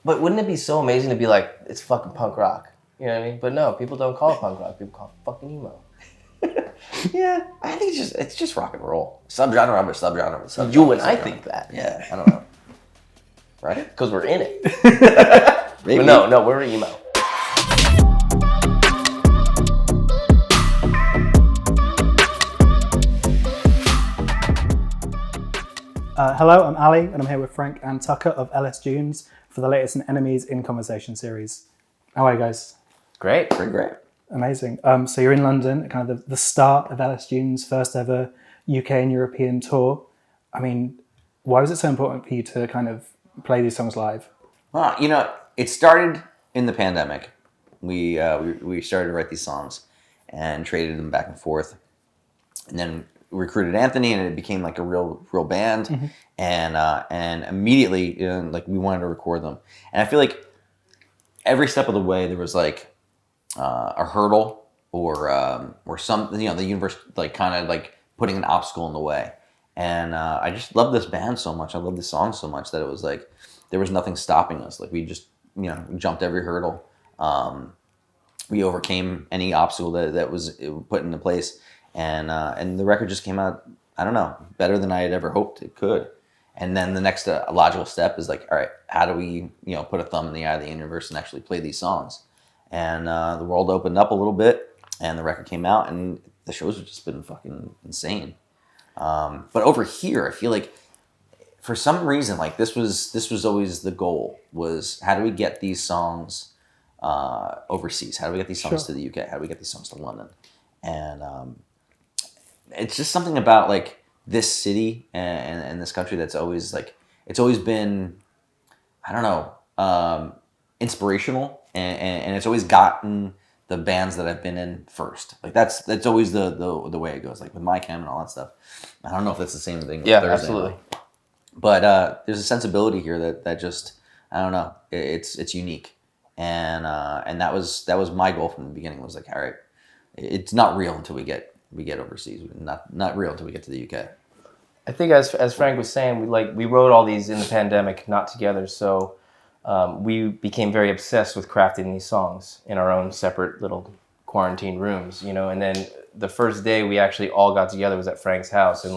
But wouldn't it be so amazing to be like, it's fucking punk rock? You know what I mean? But no, people don't call it punk rock. People call it fucking emo. Yeah, I think it's just rock and roll. Subgenre of subgenre of subgenre. You and I think that. Yeah, I don't know. Right? Because we're in it. Maybe. But no, we're emo. Hello, I'm Ali, and I'm here with Frank and Tucker of LS Dunes for the latest in NME's In Conversation series. How are you guys? Great. Pretty great. Amazing. So you're in London, kind of the start of LS Dunes' first ever UK and European tour. I mean, why was it so important for you to kind of play these songs live? Well, it started in the pandemic. We started to write these songs and traded them back and forth, and then recruited Anthony, and it became like a real band. Mm-hmm. And immediately, we wanted to record them. And I feel like every step of the way there was like a hurdle or something. The universe kind of putting an obstacle in the way. And I just love this band so much. I love this song so much that it was like there was nothing stopping us. Like we just jumped every hurdle. We overcame any obstacle that was put into place. And the record just came out, I don't know, better than I had ever hoped it could. And then the next logical step is like, all right, how do we put a thumb in the eye of the universe and actually play these songs? And the world opened up a little bit, and the record came out, and the shows have just been fucking insane. But over here, I feel like for some reason, this was always the goal, was how do we get these songs overseas? How do we get these songs to the UK? How do we get these songs to London? And it's just something about this city and this country that's always it's always been, I don't know, inspirational, and it's always gotten the bands that I've been in first. That's always the way it goes. With my chem and all that stuff. I don't know if that's the same thing with Thursday. Absolutely. But there's a sensibility here that just, I don't know, it's unique, and that was my goal from the beginning. Was all right, it's not real until we get overseas. Not real until we get to the UK. I think as Frank was saying, we wrote all these in the pandemic, not together. So we became very obsessed with crafting these songs in our own separate little quarantine rooms, And then the first day we actually all got together was at Frank's house, and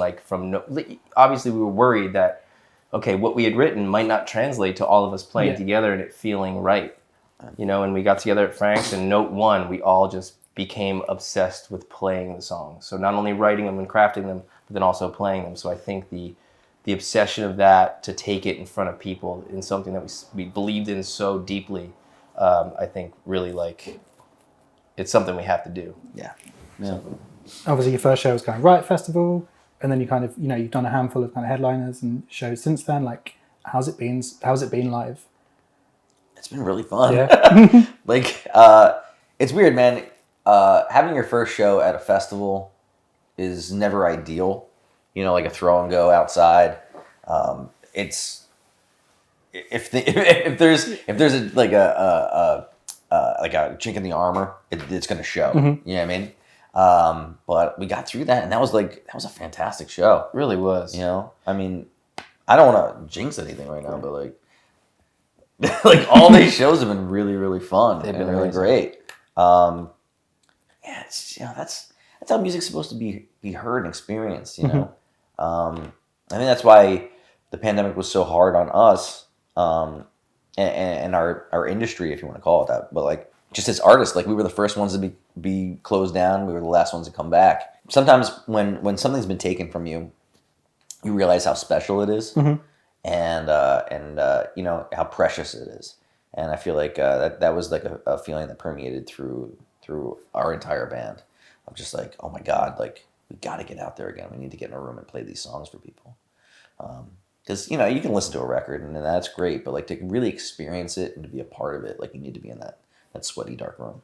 obviously we were worried that what we had written might not translate to all of us playing together and it feeling right, And we got together at Frank's, and note one, we all just became obsessed with playing the songs. So not only writing them and crafting them, but then also playing them. So I think the obsession of that, to take it in front of people in something that we believed in so deeply, I think really it's something we have to do. Yeah. Obviously your first show was kind of Riot Festival, and then you kind of, you've done a handful of kind of headliners and shows since then. How's it been live? It's been really fun. Yeah. It's weird, man. Having your first show at a festival is never ideal. Like a throw and go outside. It's if there's a chink in the armor, it's gonna show. Mm-hmm. You know what I mean? But we got through that, and that was a fantastic show. It really was. I mean, I don't want to jinx anything right now, but all these shows have been really, really fun. They've been really great. It's that's how music's supposed to be heard and experienced. Mm-hmm. I think that's why the pandemic was so hard on us, and our industry, if you want to call it that. But just as artists, we were the first ones to be closed down. We were the last ones to come back. Sometimes when something's been taken from you, you realize how special it is, mm-hmm. and how precious it is. And I feel that was a feeling that permeated through our entire band, of just oh my God, we got to get out there again. We need to get in a room and play these songs for people. Because, you can listen to a record and that's great, but to really experience it and to be a part of it, you need to be in that sweaty, dark room.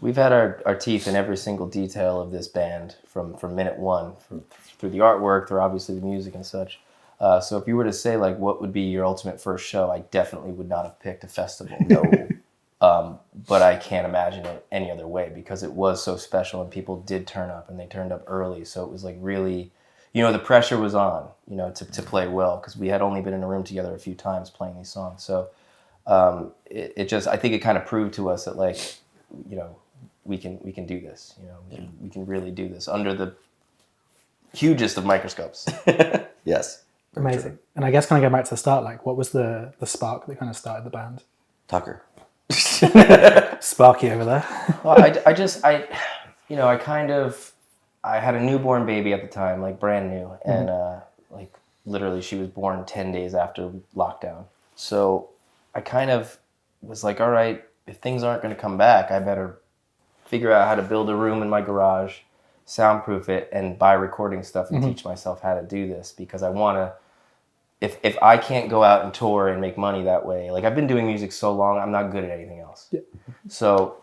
We've had our teeth in every single detail of this band from minute one, through the artwork, through obviously the music and such. So if you were to say, what would be your ultimate first show, I definitely would not have picked a festival. No. But I can't imagine it any other way, because it was so special and people did turn up, and they turned up early. So it was really, the pressure was on, to play well, because we had only been in a room together a few times playing these songs. So it just, I think it kind of proved to us that, like, you know, we can do this. You know, we can really do this under the hugest of microscopes. Yes. Amazing. And I guess kind of going back to the start, like, what was the spark that kind of started the band? Tucker. Sparky over there. Well, you know, I had a newborn baby at the time, like brand new, and like literally she was born 10 days after lockdown. So I kind of was like, all right, if things aren't going to come back, I better figure out how to build a room in my garage, soundproof it, and buy recording stuff and teach myself how to do this, because I want to, if I can't go out and tour and make money that way, like I've been doing music so long, I'm not good at anything else. Yeah. So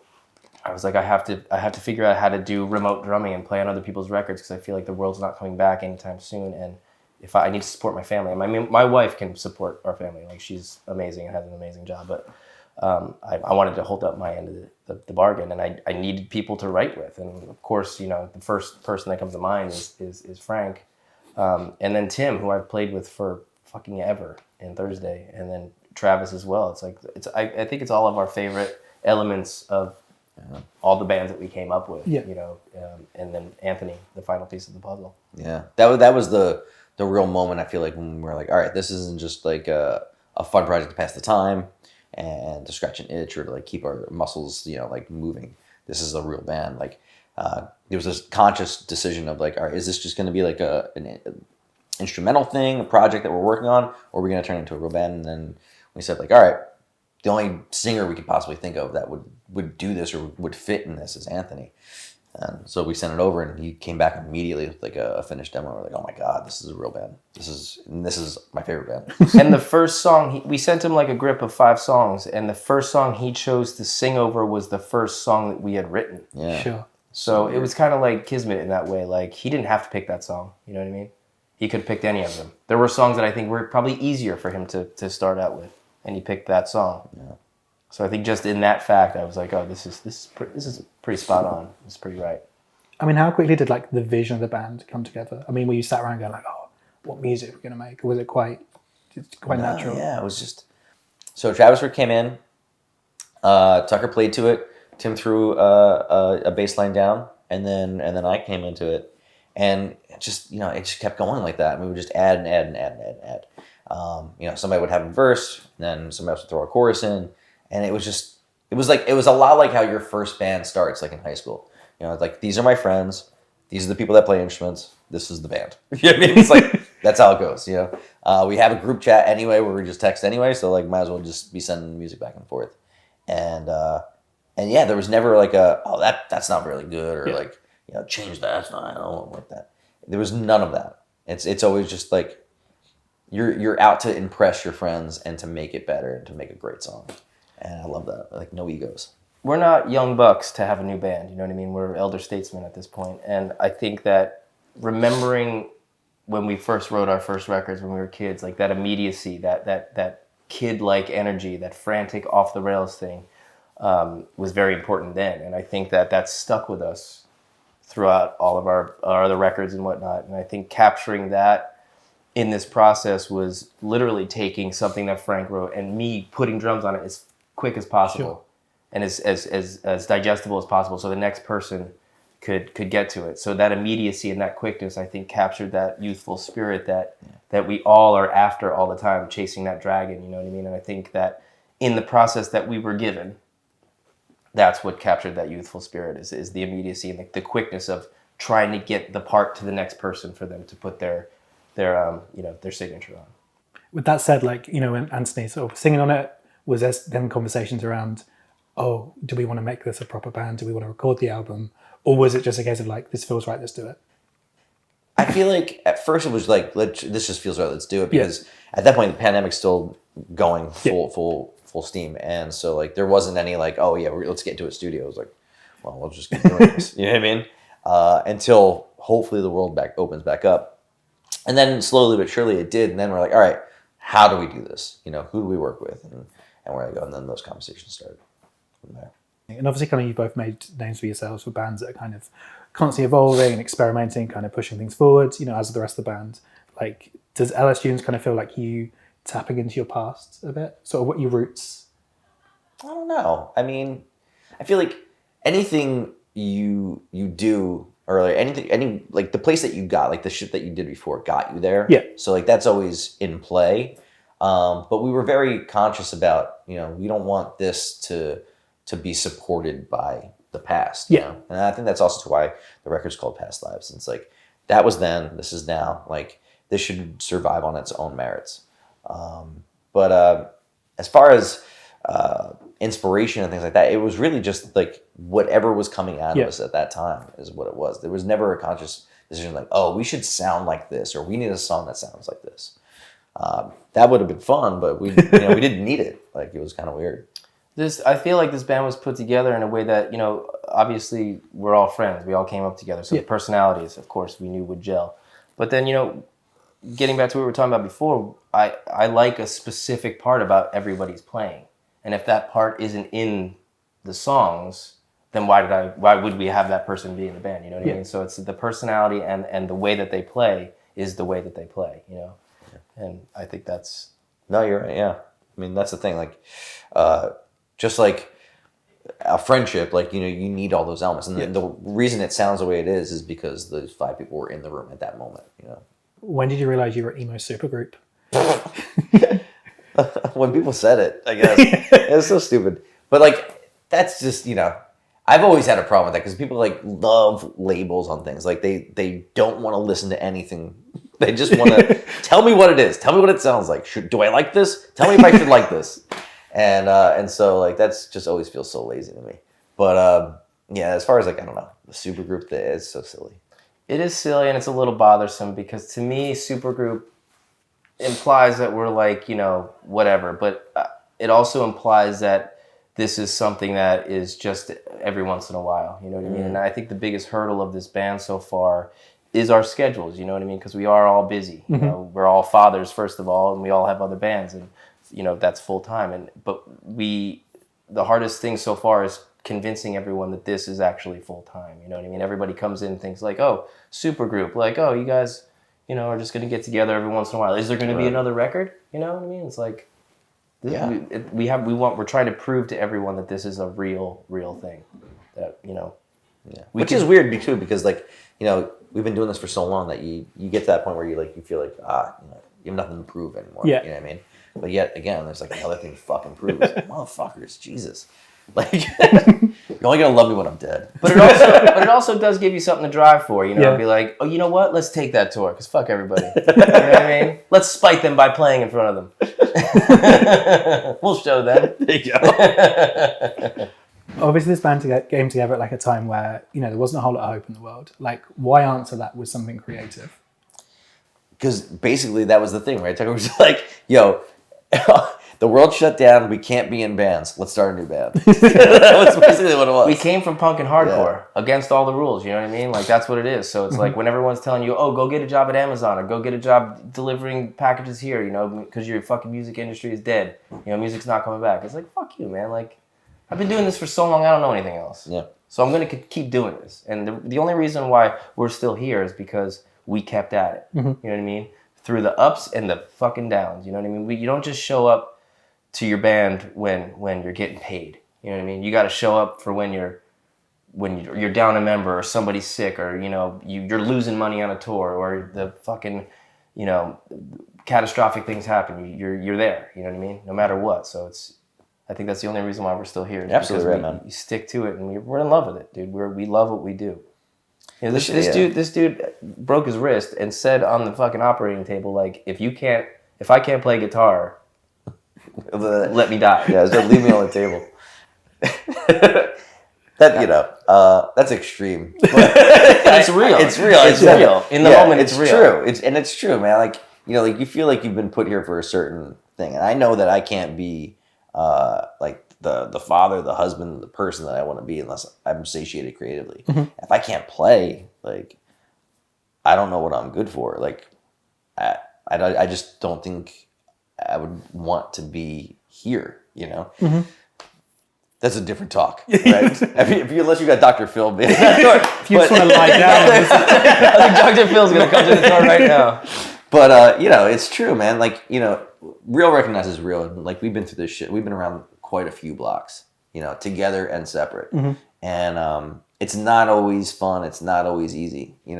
I was like, I have to figure out how to do remote drumming and play on other people's records, because I feel like the world's not coming back anytime soon, and if I need to support my family, and my wife can support our family, like she's amazing and has an amazing job, but I wanted to hold up my end of the bargain, and I needed people to write with, and of course, you know, the first person that comes to mind is Frank, and then Tim, who I've played with for fucking ever, and Thursday, and then Travis as well. It's like I think it's all of our favorite elements of all the bands that we came up with, you know, and then Anthony, the final piece of the puzzle. Yeah, that was the real moment, I feel like, when we were like, all right, this isn't just like a fun project to pass the time and to scratch an itch or to like keep our muscles, you know, like moving. This is a real band. Like there was this conscious decision of like, all right, is this just going to be like an instrumental thing, a project that we're working on, or are we going to turn it into a real band? And then we said like, all right, the only singer we could possibly think of that would do this or would fit in this is Anthony. And so we sent it over, and he came back immediately with like a finished demo. We're like, oh my God, this is a real band. This is my favorite band. And the first song, we sent him like a grip of 5 songs, and the first song he chose to sing over was the first song that we had written. Yeah. Sure. So it was kind of like kismet in that way. Like, he didn't have to pick that song. You know what I mean? He could have picked any of them. There were songs that I think were probably easier for him to start out with, and he picked that song. Yeah. So I think just in that fact, I was like, oh, this is pretty spot on. It's pretty right. I mean, how quickly did like the vision of the band come together? I mean, were you sat around going like, oh, what music are we going to make? Or was it quite natural? Yeah, it was just... So Travis came in, Tucker played to it, Tim threw a bass line down, and then I came into it. And it just kept going like that. And we would just add and add and add and add and add. You know, somebody would have a verse, then somebody else would throw a chorus in. And it was a lot like how your first band starts, like in high school. You know, it's like, these are my friends, these are the people that play instruments, this is the band. You know what I mean? It's like, that's how it goes, you know. We have a group chat anyway where we just text anyway, so like might as well just be sending music back and forth. And yeah, there was never like that's not really good, or like, you know, change that, I don't want that. There was none of that. It's always just like you're out to impress your friends and to make it better and to make a great song. And I love that. Like, no egos. We're not young bucks to have a new band, you know what I mean? We're elder statesmen at this point. And I think that remembering when we first wrote our first records when we were kids, like that immediacy, that kid-like energy, that frantic off-the-rails thing was very important then. And I think that that's stuck with us throughout all of our other records and whatnot. And I think capturing that in this process was literally taking something that Frank wrote and me putting drums on it as quick as possible and as digestible as possible, so the next person could get to it. So that immediacy and that quickness, I think, captured that youthful spirit that we all are after all the time, chasing that dragon, you know what I mean? And I think that in the process that we were given, that's what captured that youthful spirit, is the immediacy and the quickness of trying to get the part to the next person for them to put their signature on. With that said, like, you know, when Anthony sort of singing on it, was there then conversations around, oh, do we want to make this a proper band? Do we want to record the album? Or was it just a case of like, this feels right, let's do it? I feel like at first it was like, this just feels right, let's do it. Because at that point, the pandemic's still going full steam. And so like, there wasn't any like, oh yeah, let's get into a studio. It was like, well, we'll just keep doing this. You know what I mean? Until hopefully the world opens back up. And then slowly but surely it did. And then we're like, all right, how do we do this? You know, who do we work with? And where do I go? And then those conversations started from there. And obviously kind of you both made names for yourselves for bands that are kind of constantly evolving and experimenting, kind of pushing things forward, you know, as the rest of the band. Like, does LS Dunes kind of feel like you tapping into your past a bit? Sort of what your roots I don't know. I mean, I feel like anything you do, or like any like the place that you got, like the shit that you did before got you there. Yeah. So like that's always in play. But we were very conscious about, we don't want this to be supported by the past. You know? And I think that's also why the record's called Past Lives. And it's like, that was then, this is now. Like, this should survive on its own merits. But as far as inspiration and things like that, it was really just like whatever was coming out of us at that time is what it was. There was never a conscious decision like, oh, we should sound like this, or we need a song that sounds like this. That would have been fun, but we we didn't need it. Like, it was kind of weird. I feel like this band was put together in a way that, obviously we're all friends. We all came up together. So the personalities, of course, we knew would gel. But then, getting back to what we were talking about before, I like a specific part about everybody's playing. And if that part isn't in the songs, then why would we have that person be in the band? You know what I mean? So it's the personality and the way that they play is the way that they play, And I think that's... No, you're right, yeah. I mean, that's the thing. Like, just like a friendship, like, you need all those elements. And the reason it sounds the way it is because those 5 people were in the room at that moment, When did you realize you were emo supergroup? When people said it, I guess. It was so stupid. But, like, that's just, I've always had a problem with that because people, like, love labels on things. Like, they don't want to listen to anything. They just want to tell me what it is. Tell me what it sounds like. Do I like this? Tell me if I should like this. And so, like, that's just always feels so lazy to me. But, as far as, like, I don't know, the supergroup thing, it's so silly. It is silly and it's a little bothersome because to me, supergroup implies that we're like, whatever. But it also implies that this is something that is just every once in a while. You know what I mean? And I think the biggest hurdle of this band so far is our schedules. You know what I mean? Because we are all busy. We're all fathers, first of all, and we all have other bands. And, that's full time. But the hardest thing so far is convincing everyone that this is actually full time. You know what I mean? Everybody comes in and thinks like, oh, supergroup, like, oh, you guys, are just going to get together every once in a while. Is there going to be another record? You know what I mean? It's like, we're trying to prove to everyone that this is a real thing. That Which is weird too, because like, we've been doing this for so long that you get to that point where you feel like you have nothing to prove anymore. Yeah. You know what I mean? But yet again, there's like another thing to fucking prove. It's like, motherfuckers, Jesus. Like, you're only gonna love me when I'm dead. But it also does give you something to drive for, Be like, oh, you know what? Let's take that tour, because fuck everybody. You know what I mean? Let's spite them by playing in front of them. We'll show them. There you go. Obviously, this band came together at like a time where, there wasn't a whole lot of hope in the world. Like, why answer that with something creative? Because basically that was the thing, right? Tucker was like, yo, the world shut down. We can't be in bands. Let's start a new band. That was basically what it was. We came from punk and hardcore against all the rules. You know what I mean? Like, that's what it is. So it's like when everyone's telling you, oh, go get a job at Amazon or go get a job delivering packages here, because your fucking music industry is dead. Music's not coming back. It's like, fuck you, man. Like, I've been doing this for so long, I don't know anything else. Yeah. So I'm going to keep doing this. And the only reason why we're still here is because we kept at it. You know what I mean? Through the ups and the fucking downs. You know what I mean? You don't just show up to your band when you're getting paid. You know what I mean? You got to show up for when you're down a member or somebody's sick or, you're losing money on a tour or the fucking, catastrophic things happen. You're there. You know what I mean? No matter what. So I think that's the only reason why we're still here. Absolutely right, man. You stick to it, and we're in love with it, dude. We love what we do. This dude broke his wrist and said on the fucking operating table, like, if I can't play guitar, let me die. Yeah, just leave me on the table. That's extreme. It's real. It's real. It's real. In the moment, it's real. True. It's true, man. Like, you feel like you've been put here for a certain thing, and I know that I can't be like the father, the husband, the person that I want to be unless I'm satiated creatively. If I can't play, like, I don't know what I'm good for. Like, I just don't think I would want to be here, That's a different talk, right? Unless you got Dr. Phil, man. If you just want to lie down. I think Dr. Phil's going to come to the door right now. But, it's true, man. Like, real recognizes real. And, like, we've been through this shit. We've been around quite a few blocks, together and separate. And it's not always fun. It's not always easy. You're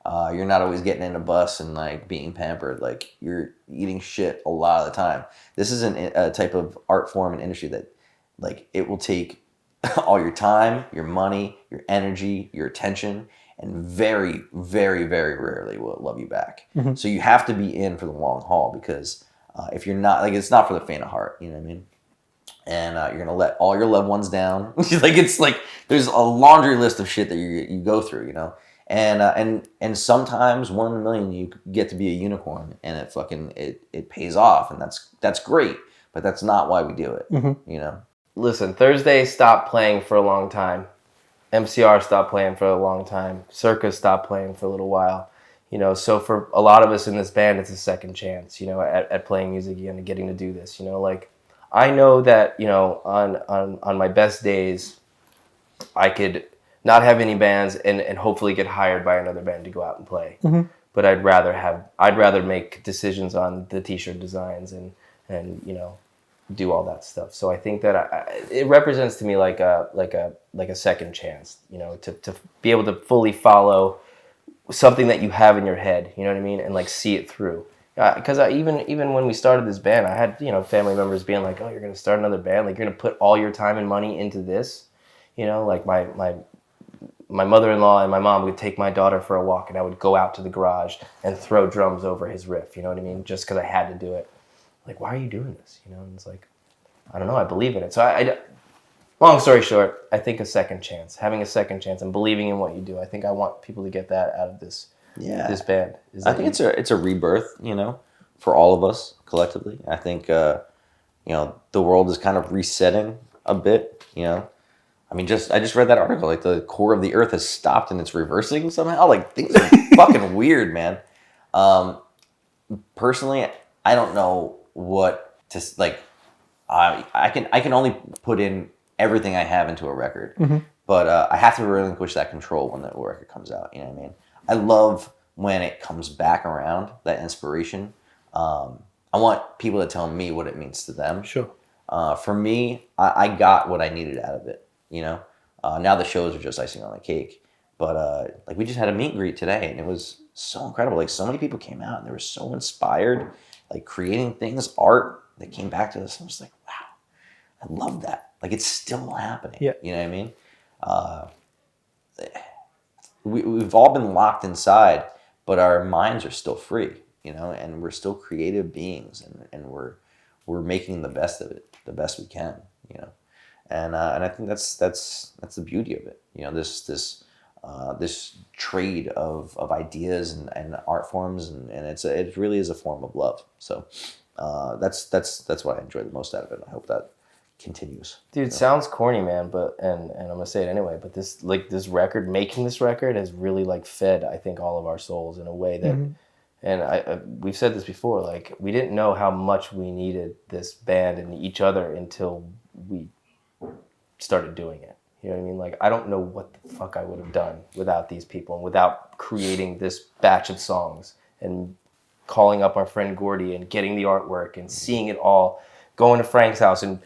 not always getting in a bus and like being pampered. Like you're eating shit a lot of the time. This isn't a type of art form and industry that like it will take all your time, your money, your energy, your attention, and very, very, very rarely will it love you back. So you have to be in for the long haul because if you're not, like, it's not for the faint of heart. You know what I mean? And you're gonna let all your loved ones down. It's like there's a laundry list of shit that you go through. And sometimes 1 in a million you get to be a unicorn, and it pays off, and that's great. But that's not why we do it. Listen, Thursday stopped playing for a long time. MCR stopped playing for a long time. Circus stopped playing for a little while. So for a lot of us in this band, it's a second chance, at playing music again and getting to do this. Like, I know that, on my best days, I could not have any bands and hopefully get hired by another band to go out and play. But I'd rather make decisions on the t-shirt designs and do all that stuff. So I think that it represents to me like a second chance, to be able to fully follow something that you have in your head, you know what I mean, and like see it through. Because even when we started this band, I had family members being like, "Oh, you're gonna start another band? Like you're gonna put all your time and money into this?" Like my mother-in-law and my mom would take my daughter for a walk, and I would go out to the garage and throw drums over his riff. You know what I mean? Just because I had to do it. Like, why are you doing this? And it's like, I don't know. I believe in it. So long story short, I think having a second chance and believing in what you do. I think I want people to get that out of this band. I think it's a rebirth, for all of us collectively. I think, the world is kind of resetting a bit, I mean, I just read that article. Like the core of the Earth has stopped and it's reversing somehow. Like things are fucking weird, man. Personally, I don't know what to like. I can only put in everything I have into a record, but I have to relinquish that control when the record comes out. You know what I mean? I love when it comes back around, that inspiration. I want people to tell me what it means to them. Sure. For me, I got what I needed out of it. Now the shows are just icing on the cake. But like we just had a meet and greet today, and it was so incredible. Like so many people came out, and they were so inspired, like creating things, art that came back to us. I was like, wow, I love that. Like it's still happening. Yeah. You know what I mean? We've all been locked inside, but our minds are still free. And we're still creative beings, and we're making the best of it, the best we can. And I think that's the beauty of it. This trade of ideas and art forms, and it really is a form of love. So that's what I enjoy the most out of it. I hope that continues. Dude, it sounds corny, man, but and I'm gonna say it anyway. But making this record has really like fed, I think, all of our souls in a way that. And we've said this before. Like we didn't know how much we needed this band and each other until we started doing it. You know what I mean? Like, I don't know what the fuck I would have done without these people and without creating this batch of songs and calling up our friend Gordy and getting the artwork and seeing it all, going to Frank's house and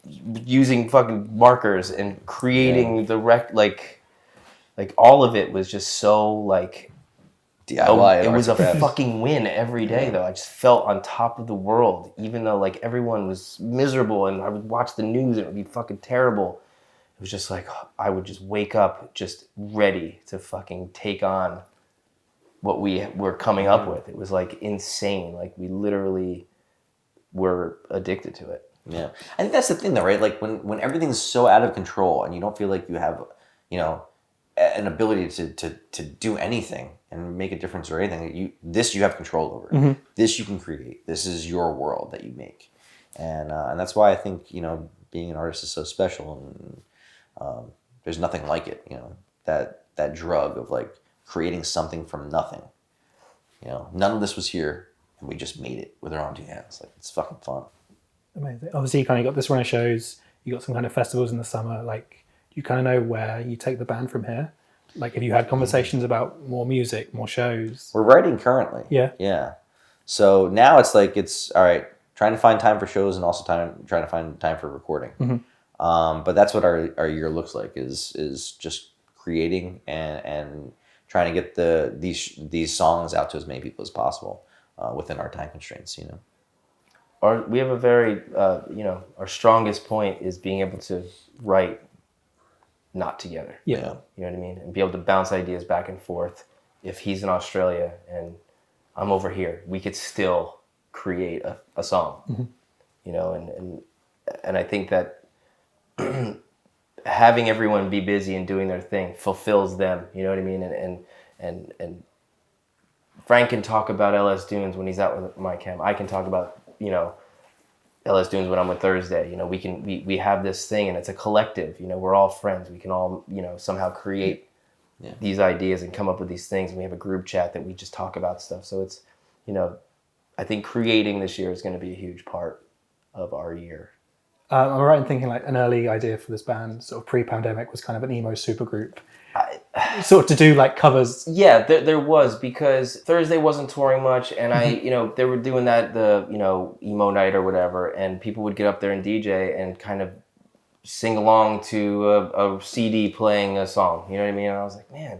using fucking markers and creating the like all of it was just so like DIY. It was a fucking win every day, though. I just felt on top of the world, even though like everyone was miserable and I would watch the news and it would be fucking terrible. It was just like I would just wake up just ready to fucking take on what we were coming up with. It was like insane. Like we literally were addicted to it. Yeah, I think that's the thing, though, right? Like when everything's so out of control and you don't feel like you have, an ability to do anything and make a difference or anything, you have control over. Mm-hmm. This you can create. This is your world that you make, and that's why I think being an artist is so special, and there's nothing like it. That drug of like creating something from nothing. None of this was here, and we just made it with our own two hands. Like it's fucking fun. Amazing. Obviously, you kind of got this run of shows. You got some kind of festivals in the summer. Like, you kind of know where you take the band from here. Like, have you had conversations about more music, more shows? We're writing currently. Yeah. Yeah. So now it's like, all right, trying to find time for shows and also trying to find time for recording. But that's what our year looks like is just creating and trying to get these songs out to as many people as possible within our time constraints. We have a very our strongest point is being able to write not together. Yeah. You know what I mean? And be able to bounce ideas back and forth. If he's in Australia and I'm over here, we could still create a song. And I think that having everyone be busy and doing their thing fulfills them. You know what I mean? And Frank can talk about LS Dunes when he's out with my cam. I can talk about LS Dunes when I'm with Thursday. We have this thing, and it's a collective. We're all friends. We can all somehow create these ideas and come up with these things. And we have a group chat that we just talk about stuff. So it's I think creating this year is going to be a huge part of our year. I'm right in thinking like an early idea for this band, sort of pre-pandemic, was kind of an emo supergroup. Sort of to do like covers. Yeah, there was, because Thursday wasn't touring much, and they were doing the emo night or whatever, and people would get up there and DJ and kind of sing along to a CD playing a song. You know what I mean? And I was like, man,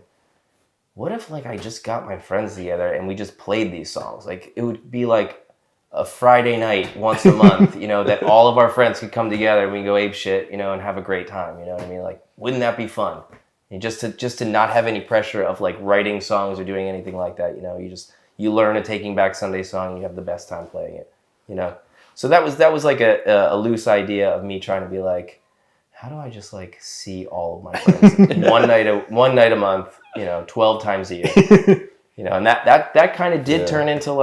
what if I just got my friends together and we just played these songs? Like, it would be like a Friday night once a month, that all of our friends could come together and we can go ape shit, and have a great time. You know what I mean? Like, wouldn't that be fun? And just to not have any pressure of writing songs or doing anything like that. You learn a Taking Back Sunday song, you have the best time playing it. So that was like a loose idea of me trying to be like, how do I just see all of my friends one night a month, 12 times a year. And that kind of did turn into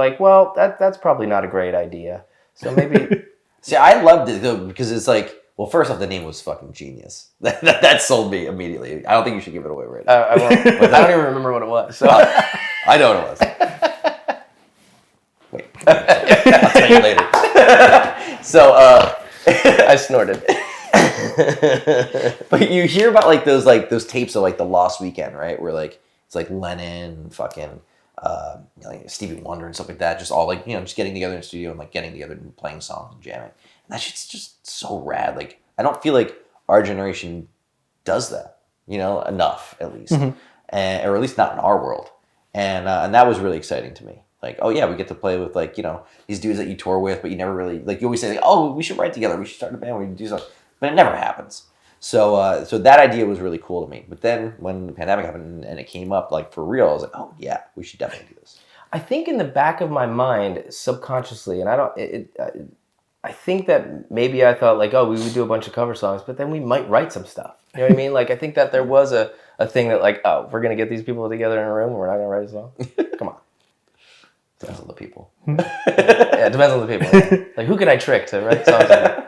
that's probably not a great idea. So maybe. See, I loved it though, because it's well, first off, the name was fucking genius. That sold me immediately. I don't think you should give it away right now. I won't, but I don't even remember what it was. So. I know what it was. Wait, I'll tell you later. So I snorted. But you hear about those tapes of the Lost Weekend, right? Where it's Lennon and fucking Stevie Wonder and stuff like that, just all just getting together in the studio and getting together and playing songs and jamming. And that shit's just so rad. I don't feel like our generation does that, enough at least, or at least not in our world. And that was really exciting to me. Oh yeah, we get to play with these dudes that you tour with, but you never really you always say oh, we should write together, we should start a band, we should do something, but it never happens. So that idea was really cool to me. But then when the pandemic happened and it came up for real, I was like, oh yeah, we should definitely do this. I think in the back of my mind, subconsciously, and I think that maybe I thought oh, we would do a bunch of cover songs, but then we might write some stuff. You know what I mean? I think that there was a thing that oh, we're gonna get these people together in a room and we're not gonna write a song. Come on. Depends on the people. Yeah, it depends on the people. Yeah. Who can I trick to write songs like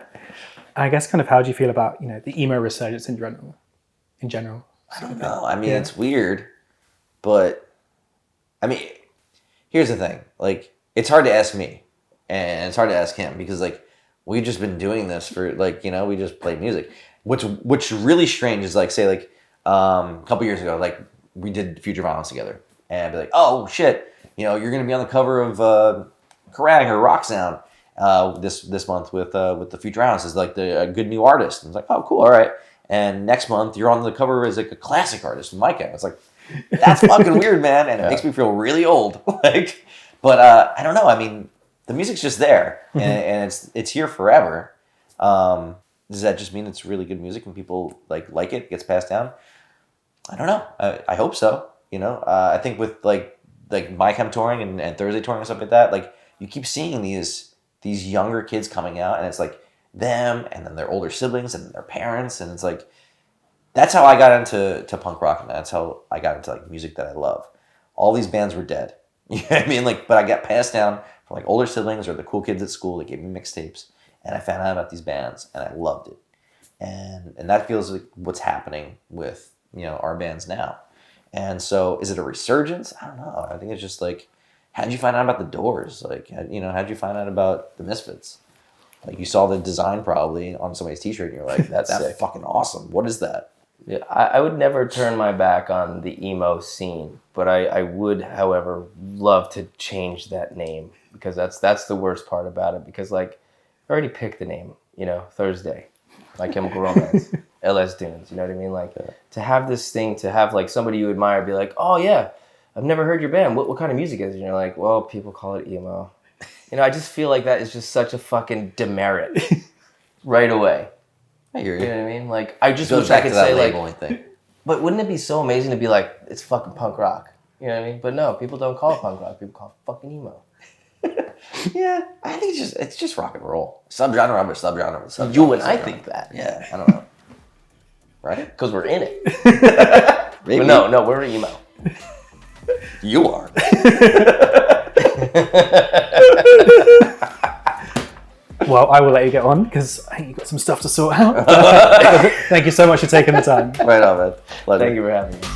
I guess kind of how do you feel about the emo resurgence in general? I don't know. I mean, it's weird, but I mean, here's the thing. It's hard to ask me, and it's hard to ask him because we've just been doing this for we just play music. What's really strange is say a couple years ago we did Future Violence together, and I'd be like, oh shit, you're gonna be on the cover of Kerrang or Rock Sound. This month with the Future Violence is a good new artist. And it's oh cool, all right. And next month you're on the cover as a classic artist with Micah. It's that's fucking weird, man, and it makes me feel really old. But I don't know. I mean, the music's just there, and it's here forever. Does that just mean it's really good music and people like it gets passed down? I don't know. I hope so. I think with my chem touring and Thursday touring and stuff like that, you keep seeing these younger kids coming out, and it's them and then their older siblings and their parents, and it's that's how I got into punk rock, and that's how I got into music that I love. All these bands were dead. You know what I mean? But I got passed down from older siblings or the cool kids at school that gave me mixtapes, and I found out about these bands and I loved it. And that feels like what's happening with our bands now. And so is it a resurgence? I don't know. I think it's just how'd you find out about the Doors? How'd you find out about the Misfits? You saw the design probably on somebody's t-shirt and you're like, that's sick. Fucking awesome. What is that? Yeah, I would never turn my back on the emo scene, but I would, however, love to change that name because that's the worst part about it. Because like, I already picked the name, Thursday, My Chemical Romance, LS Dunes. You know what I mean? Like to have this thing, to have like somebody you admire be like, oh yeah, I've never heard your band. What kind of music is it? And you're like, well, people call it emo. I just feel like that is just such a fucking demerit right away. I hear You you. know what I mean? Like, I just Goes wish I back could to that say like, labeling thing. but wouldn't it be so amazing to be like, it's fucking punk rock? You know what I mean? But no, people don't call it punk rock. People call it fucking emo. Yeah, I think it's just rock and roll. Subgenre of a subgenre of a subgenre. You and I think that. Yeah, I don't know. Right? Because we're in it. Maybe. But no, we're emo. You are. Well, I will let you get on because I think you've got some stuff to sort out. Thank you so much for taking the time. Right on, man. Pleasure. Thank you for having me.